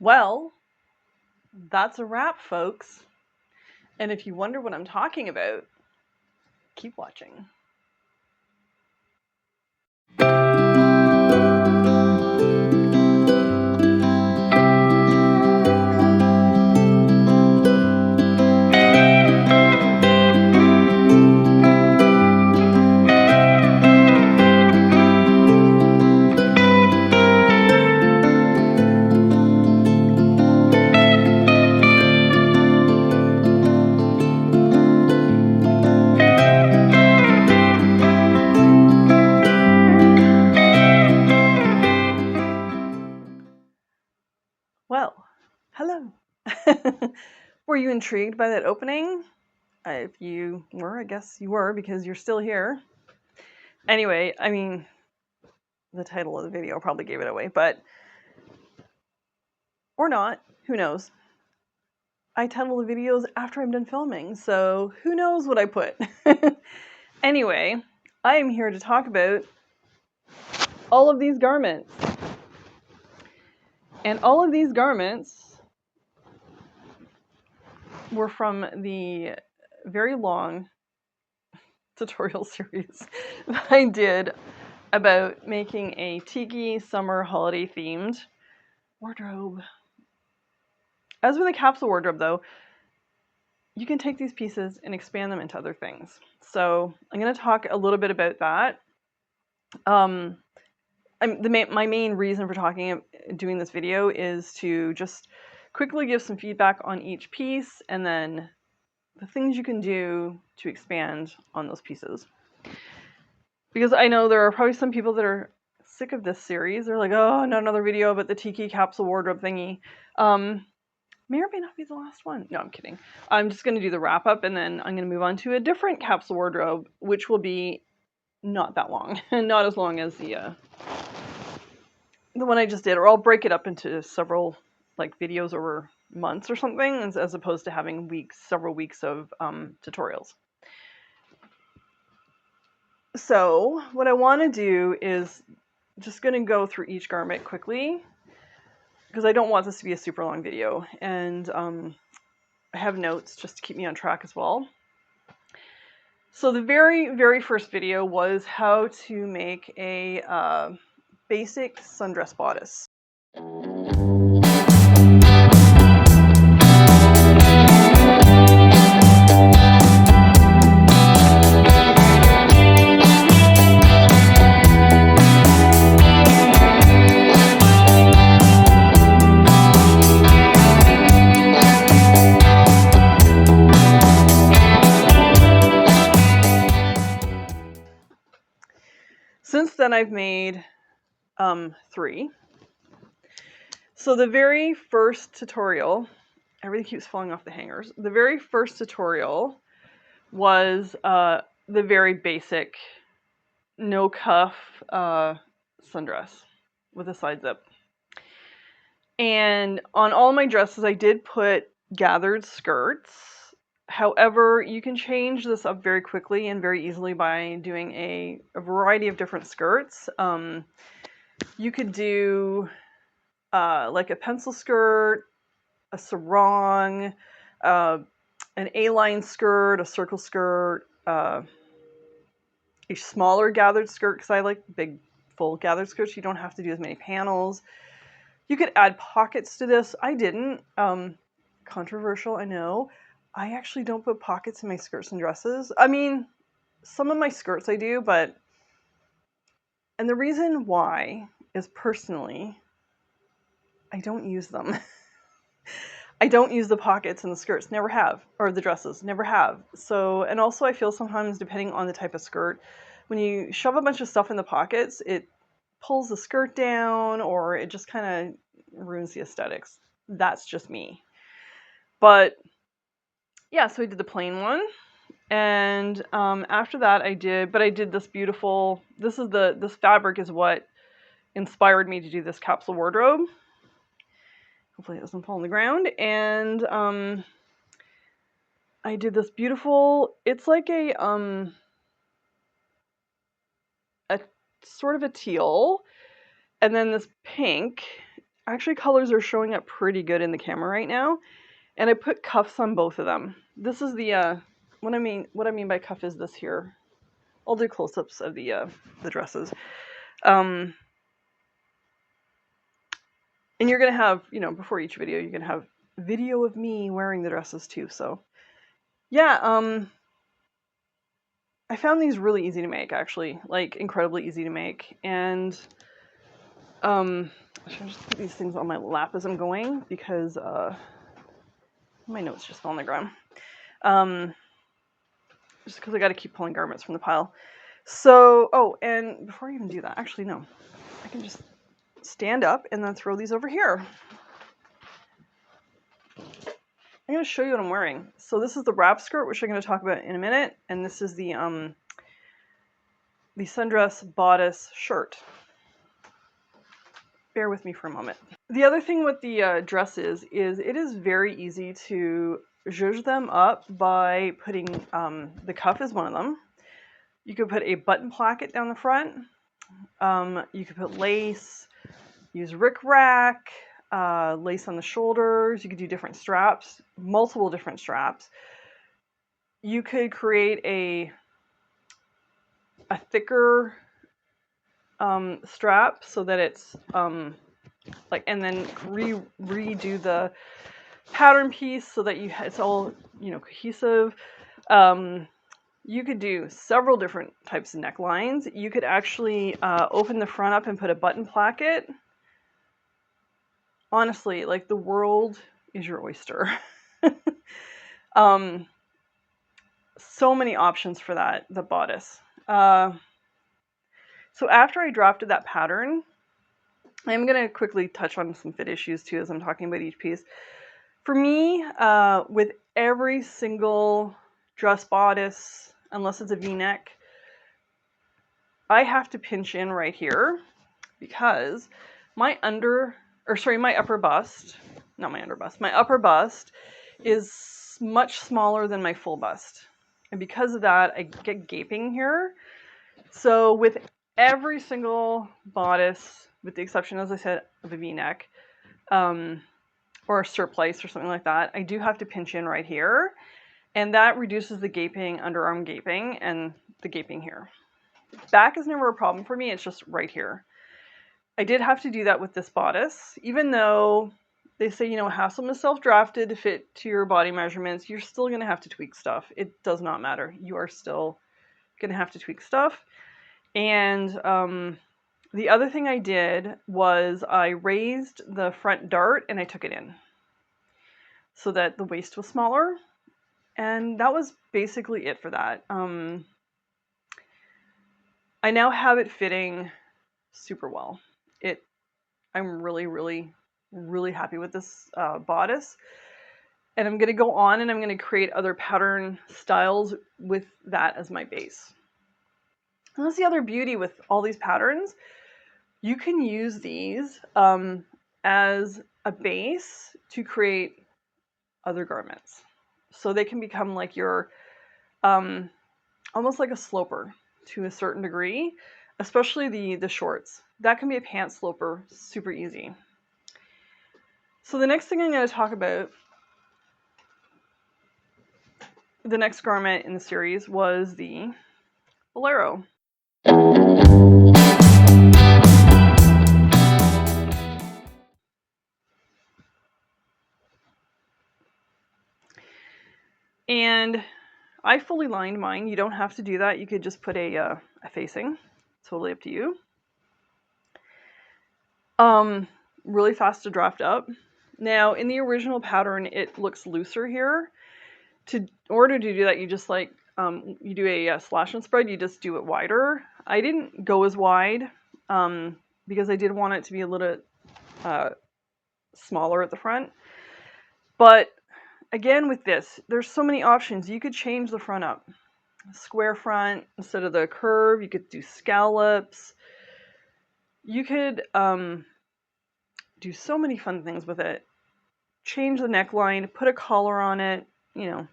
Well, that's a wrap, folks. And if you wonder what I'm talking about, keep watching. Well, hello. Were you intrigued by that opening? If you were, I guess you were because you're still here. Anyway, I mean, the title of the video probably gave it away, but or not, who knows? I title the videos after I'm done filming, so who knows what I put. Anyway, I am here to talk about all of these garments. And all of these garments were from the very long tutorial series that I did about making a tiki summer holiday themed wardrobe. As with a capsule wardrobe though, you can take these pieces and expand them into other things. So I'm going to talk a little bit about that. My main reason for doing this video is to just quickly give some feedback on each piece and then the things you can do to expand on those pieces. Because I know there are probably some people that are sick of this series. They're like, oh, not another video about the tiki capsule wardrobe thingy. May or may not be the last one. No, I'm kidding. I'm just going to do the wrap up and then I'm going to move on to a different capsule wardrobe, which will be not that long. Not as long as the one I just did. Or I'll break it up into several like videos over months or something, as opposed to having several weeks of tutorials. So what I want to do is just going to go through each garment quickly because I don't want this to be a super long video, and I have notes just to keep me on track as well. So the very first video was how to make a basic sundress bodice. Since then, I've made 3. So the very first tutorial, everything keeps falling off the hangers. The very first tutorial was the very basic no cuff sundress with a side zip. And on all my dresses, I did put gathered skirts. However, you can change this up very quickly and very easily by doing a variety of different skirts. You could do like a pencil skirt, a sarong, an A-line skirt, a circle skirt, a smaller gathered skirt because I like big full gathered skirts. You don't have to do as many panels. You could add pockets to this. I didn't. Controversial, I know. I actually don't put pockets in my skirts and dresses. I mean, some of my skirts I do, but... And the reason why is personally, I don't use them. I don't use the pockets in the skirts, never have, or the dresses, never have. So, and also I feel sometimes, depending on the type of skirt, when you shove a bunch of stuff in the pockets, it pulls the skirt down, or it just kind of ruins the aesthetics. That's just me. But yeah, so I did the plain one, and after that I did this beautiful, this fabric is what inspired me to do this capsule wardrobe. Hopefully it doesn't fall on the ground. And I did this beautiful, it's like a sort of a teal, and then this pink, Actually, colors are showing up pretty good in the camera right now. And I put cuffs on both of them. This is the, what I mean by cuff is this here. I'll do close-ups of the dresses. And you're going to have, you know, before each video, you're going to have video of me wearing the dresses too. So, yeah, I found these really easy to make, actually. Like, incredibly easy to make. And, I should just put these things on my lap as I'm going, because, my notes just fell on the ground. Just because I got to keep pulling garments from the pile. So, oh, and before I even do that, actually, no. I can just stand up and then throw these over here. I'm going to show you what I'm wearing. So this is the wrap skirt, which I'm going to talk about in a minute. And this is the Sundress bodice shirt. Bear with me for a moment. The other thing with the dress is it is very easy to zhuzh them up by putting, the cuff is one of them. You could put a button placket down the front. You could put lace, use rickrack, lace on the shoulders. You could do different straps, multiple different straps. You could create a thicker strap so that it's like, and then redo the pattern piece so that it's all, you know, cohesive. You could do several different types of necklines. You could actually open the front up and put a button placket. Honestly, like, the world is your oyster. So many options for that, the bodice. So after I drafted that pattern, I'm going to quickly touch on some fit issues too as I'm talking about each piece. For me, with every single dress bodice, unless it's a V-neck, I have to pinch in right here because my upper bust, not my underbust, my upper bust is much smaller than my full bust. And because of that, I get gaping here. So with every single bodice, with the exception, as I said, of a V-neck, or a surplice or something like that, I do have to pinch in right here. And that reduces the gaping, underarm gaping, and the gaping here. Back is never a problem for me, it's just right here. I did have to do that with this bodice, even though they say, you know, Haslam is self-drafted to fit to your body measurements. You're still going to have to tweak stuff. It does not matter. You are still going to have to tweak stuff. And the other thing I did was I raised the front dart and I took it in so that the waist was smaller. And that was basically it for that. I now have it fitting super well. I'm really, really, really happy with this bodice. And I'm going to go on and I'm going to create other pattern styles with that as my base. And that's the other beauty with all these patterns. You can use these as a base to create other garments. So they can become like your, almost like a sloper to a certain degree, especially the shorts. That can be a pant sloper, super easy. So the next thing I'm going to talk about, the next garment in the series was the Bolero. And I fully lined mine. You don't have to do that. You could just put a facing. Totally up to you. Really fast to draft up. Now, in the original pattern, it looks looser here. In order to do that, you just like, you do a slash and spread, you just do it wider. I didn't go as wide because I did want it to be a little smaller at the front. But again, with this, there's so many options. You could change the front up. Square front instead of the curve. You could do scallops. You could do so many fun things with it. Change the neckline, put a collar on it, you know.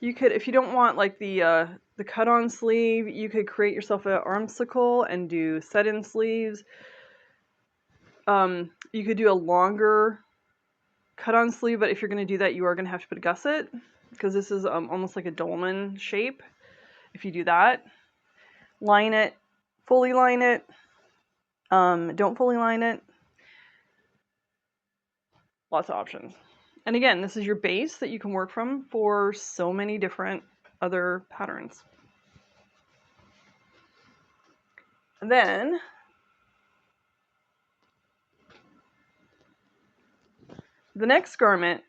You could, if you don't want like the cut-on sleeve, you could create yourself an armsicle and do set-in sleeves. You could do a longer cut-on sleeve, but if you're going to do that, you are going to have to put a gusset, because this is almost like a dolman shape. If you do that, line it, fully line it, don't fully line it. Lots of options. And again, this is your base that you can work from for so many different other patterns. And then the next garment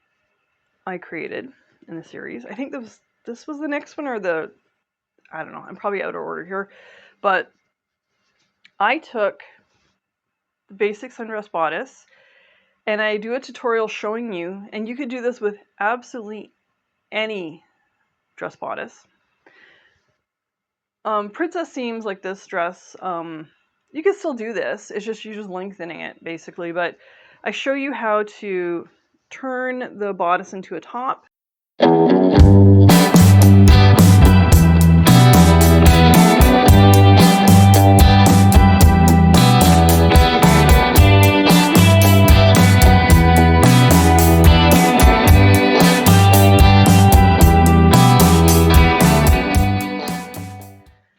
I created in the series, I think this was the next one, or I don't know, I'm probably out of order here, but I took the basic Sundress bodice and I do a tutorial showing you, and you could do this with absolutely any dress bodice. Princess seams like this dress, you can still do this, it's just you're just lengthening it basically, but I show you how to turn the bodice into a top.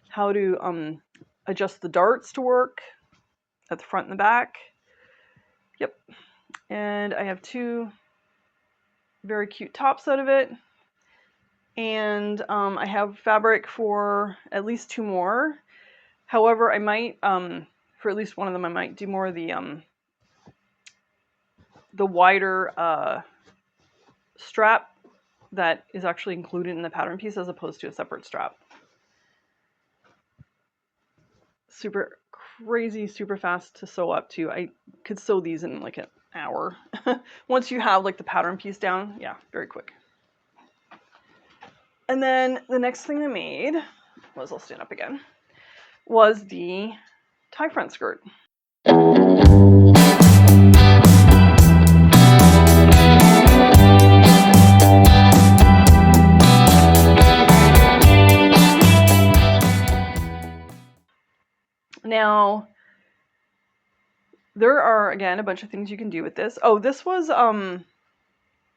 How to adjust the darts to work at the front and the back. Yep. And I have two very cute tops out of it. And I have fabric for at least two more. However, I might, for at least one of them, I might do more of the wider strap that is actually included in the pattern piece as opposed to a separate strap. Super crazy, super fast to sew up too. I could sew these in like an hour. Once you have like the pattern piece down, yeah, very quick. And then the next thing I made was, I'll stand up again, was the tie front skirt. Now, there are, again, a bunch of things you can do with this. Oh, this was, I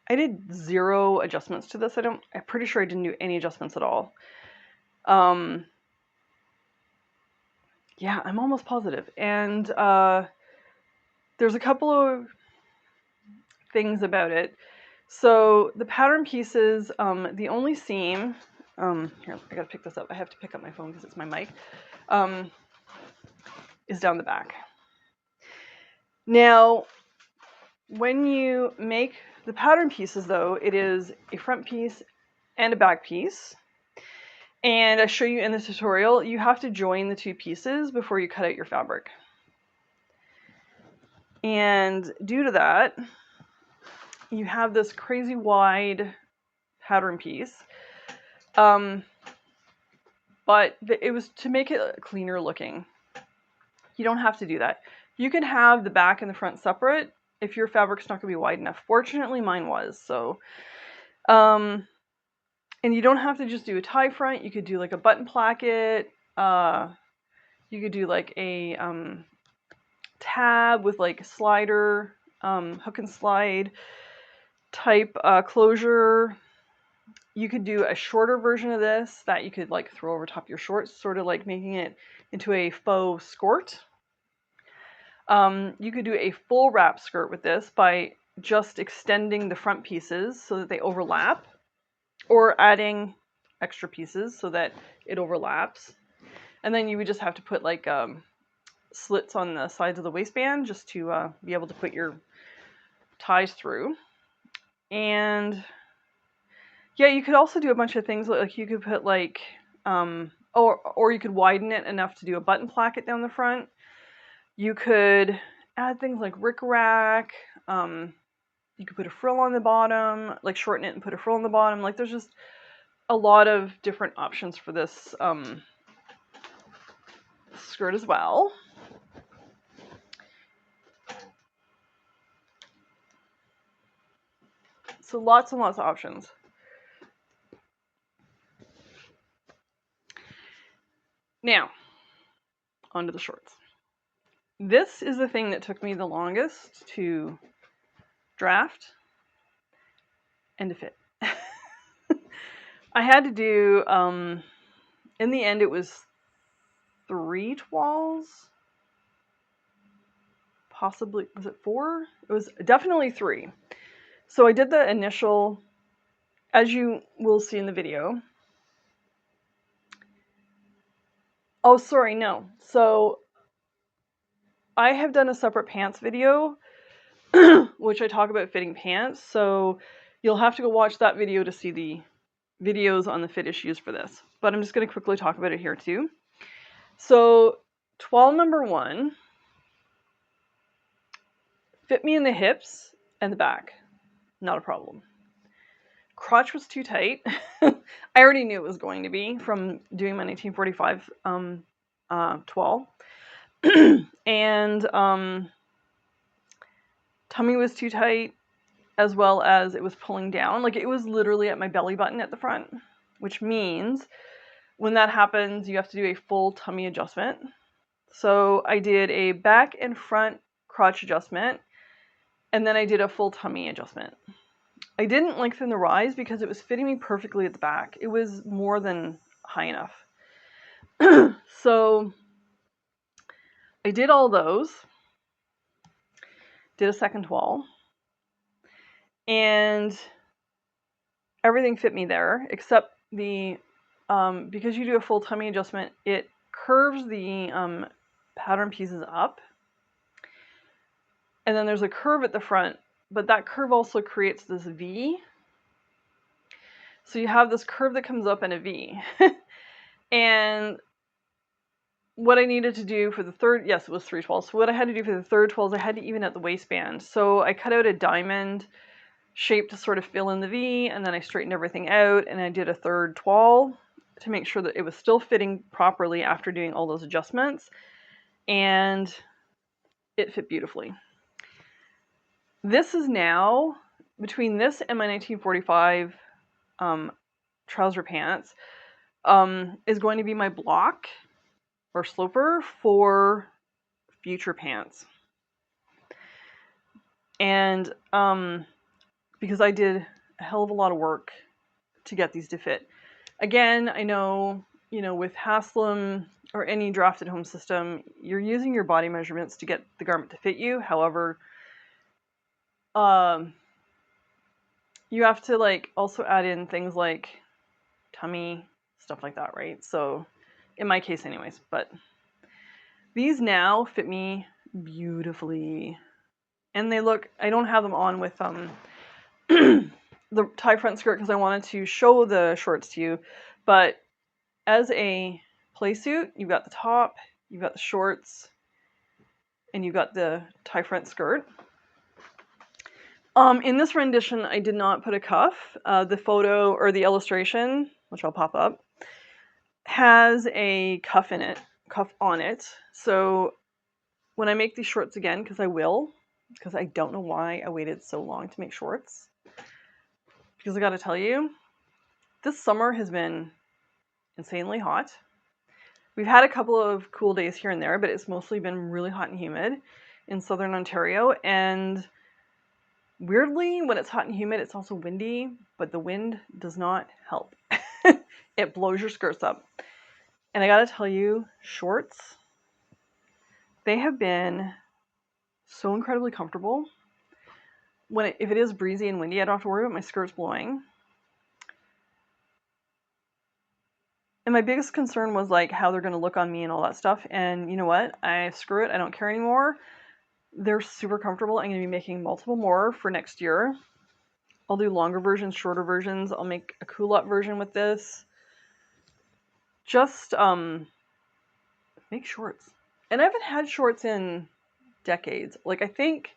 did 0 adjustments to this. I'm pretty sure I didn't do any adjustments at all. Yeah, I'm almost positive. And there's a couple of things about it. So the pattern pieces, the only seam, here, I gotta pick this up. I have to pick up my phone because it's my mic, is down the back. Now, when you make the pattern pieces though, it is a front piece and a back piece. And I show you in the tutorial, you have to join the two pieces before you cut out your fabric. And due to that, you have this crazy wide pattern piece. But it was to make it cleaner looking. You don't have to do that. You can have the back and the front separate if your fabric's not going to be wide enough. Fortunately, mine was. So, and you don't have to just do a tie front. You could do like a button placket. You could do like a tab with like a slider, hook and slide type closure. You could do a shorter version of this that you could like throw over top your shorts, sort of like making it into a faux skirt. You could do a full wrap skirt with this by just extending the front pieces so that they overlap, or adding extra pieces so that it overlaps. And then you would just have to put like slits on the sides of the waistband just to be able to put your ties through. And yeah, you could also do a bunch of things, like you could put like, or you could widen it enough to do a button placket down the front. You could add things like rickrack. You could put a frill on the bottom, like shorten it and put a frill on the bottom. Like there's just a lot of different options for this skirt as well. So lots and lots of options. Now, onto the shorts. This is the thing that took me the longest to draft and to fit. I had to do, in the end, it was 3 toiles. Possibly, was it 4? It was definitely 3. So I did the initial, as you will see in the video. Oh, sorry, no. So I have done a separate pants video, which I talk about fitting pants. So you'll have to go watch that video to see the videos on the fit issues for this. But I'm just going to quickly talk about it here too. So toile number 1 fit me in the hips and the back. Not a problem. Crotch was too tight. I already knew it was going to be from doing my 1945 toile. And tummy was too tight, as well as it was pulling down. Like, it was literally at my belly button at the front, which means when that happens, you have to do a full tummy adjustment. So I did a back and front crotch adjustment, and then I did a full tummy adjustment. I didn't lengthen the rise because it was fitting me perfectly at the back. It was more than high enough. So I did all those, did a second toile, and everything fit me there, except the, because you do a full tummy adjustment, it curves the pattern pieces up. And then there's a curve at the front, but that curve also creates this V. So you have this curve that comes up in a V. And what I needed to do for the third, yes, it was 3 toiles. So what I had to do for the third toile is I had to even out the waistband. So I cut out a diamond shape to sort of fill in the V, and then I straightened everything out, and I did a third toile to make sure that it was still fitting properly after doing all those adjustments. And it fit beautifully. This is now, between this and my 1945 trouser pants, is going to be my block or sloper for future pants. And because I did a hell of a lot of work to get these to fit. Again, I know, with Haslam or any drafted home system, you're using your body measurements to get the garment to fit you. However, you have to also add in things like tummy, stuff like that, right? So in my case anyways, but these now fit me beautifully. And they look, I don't have them on with the tie front skirt because I wanted to show the shorts to you, but as a play suit, you've got the top, you've got the shorts, and you've got the tie front skirt. In this rendition, I did not put a cuff. The photo or the illustration, which I'll pop up, has a cuff on it. So when I make these shorts again, because I don't know why I waited so long to make shorts. Because I gotta tell you, this summer has been insanely hot. We've had a couple of cool days here and there, but it's mostly been really hot and humid in southern Ontario. And weirdly, when it's hot and humid, it's also windy, but the wind does not help. It blows your skirts up. And I gotta tell you, shorts, they have been so incredibly comfortable. If it is breezy and windy, I don't have to worry about my skirts blowing. And my biggest concern was how they're going to look on me and all that stuff. And you know what? Screw it. I don't care anymore. They're super comfortable. I'm going to be making multiple more for next year. I'll do longer versions, shorter versions. I'll make a cool-up version with this. Just make shorts. And I haven't had shorts in decades. I think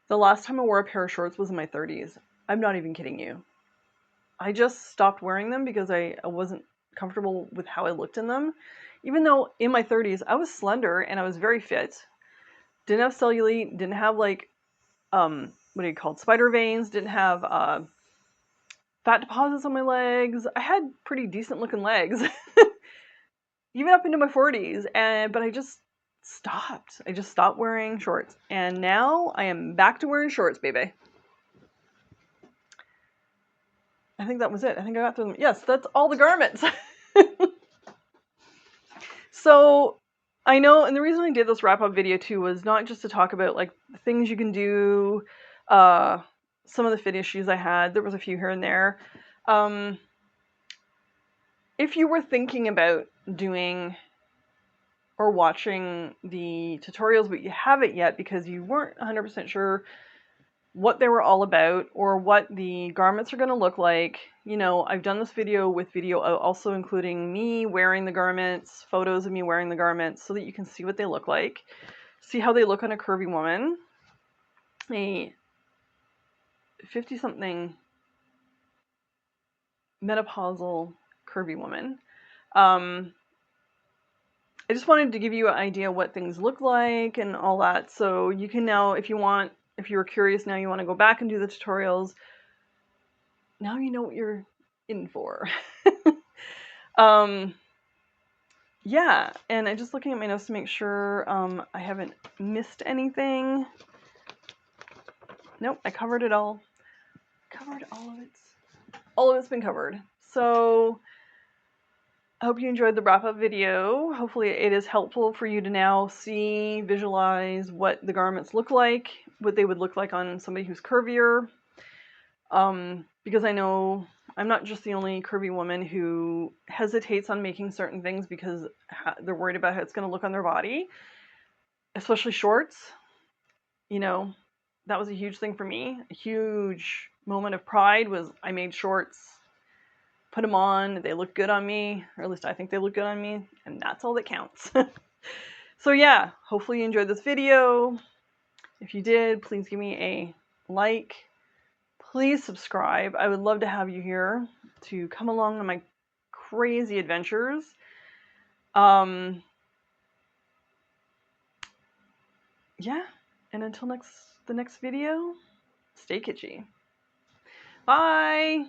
the last time I wore a pair of shorts was in my 30s. I'm not even kidding you. I just stopped wearing them because I wasn't comfortable with how I looked in them. Even though in my 30s I was slender and I was very fit. Didn't have cellulite, didn't have spider veins, didn't have fat deposits on my legs. I had pretty decent looking legs. Even up into my 40s, but I just stopped. I just stopped wearing shorts. And now I am back to wearing shorts, baby. I think that was it. I think I got through them. Yes, that's all the garments. So I know, and the reason I did this wrap-up video too was not just to talk about like things you can do, some of the fit issues I had. There was a few here and there. If you were thinking about doing or watching the tutorials, but you haven't yet because you weren't 100% sure what they were all about or what the garments are going to look like, you know, I've done this video with video also including me wearing the garments, photos of me wearing the garments, so that you can see what they look like, see how they look on a curvy woman, a 50-something menopausal curvy woman. I just wanted to give you an idea what things look like and all that, so you can now, if you want, if you were curious, now you want to go back and do the tutorials, now you know what you're in for. Yeah, and I'm just looking at my notes to make sure I haven't missed anything. Nope, I covered it all. Covered all of it. All of it's been covered. So I hope you enjoyed the wrap-up video. Hopefully it is helpful for you to now see, visualize what the garments look like, what they would look like on somebody who's curvier. Because I know I'm not just the only curvy woman who hesitates on making certain things because they're worried about how it's going to look on their body, especially shorts. You know, that was a huge thing for me. A huge moment of pride was I made shorts, put them on, they look good on me, or at least I think they look good on me, and that's all that counts. So yeah, hopefully you enjoyed this video. If you did, please give me a like. Please subscribe. I would love to have you here to come along on my crazy adventures. Yeah, and until the next video, stay kitschy. Bye!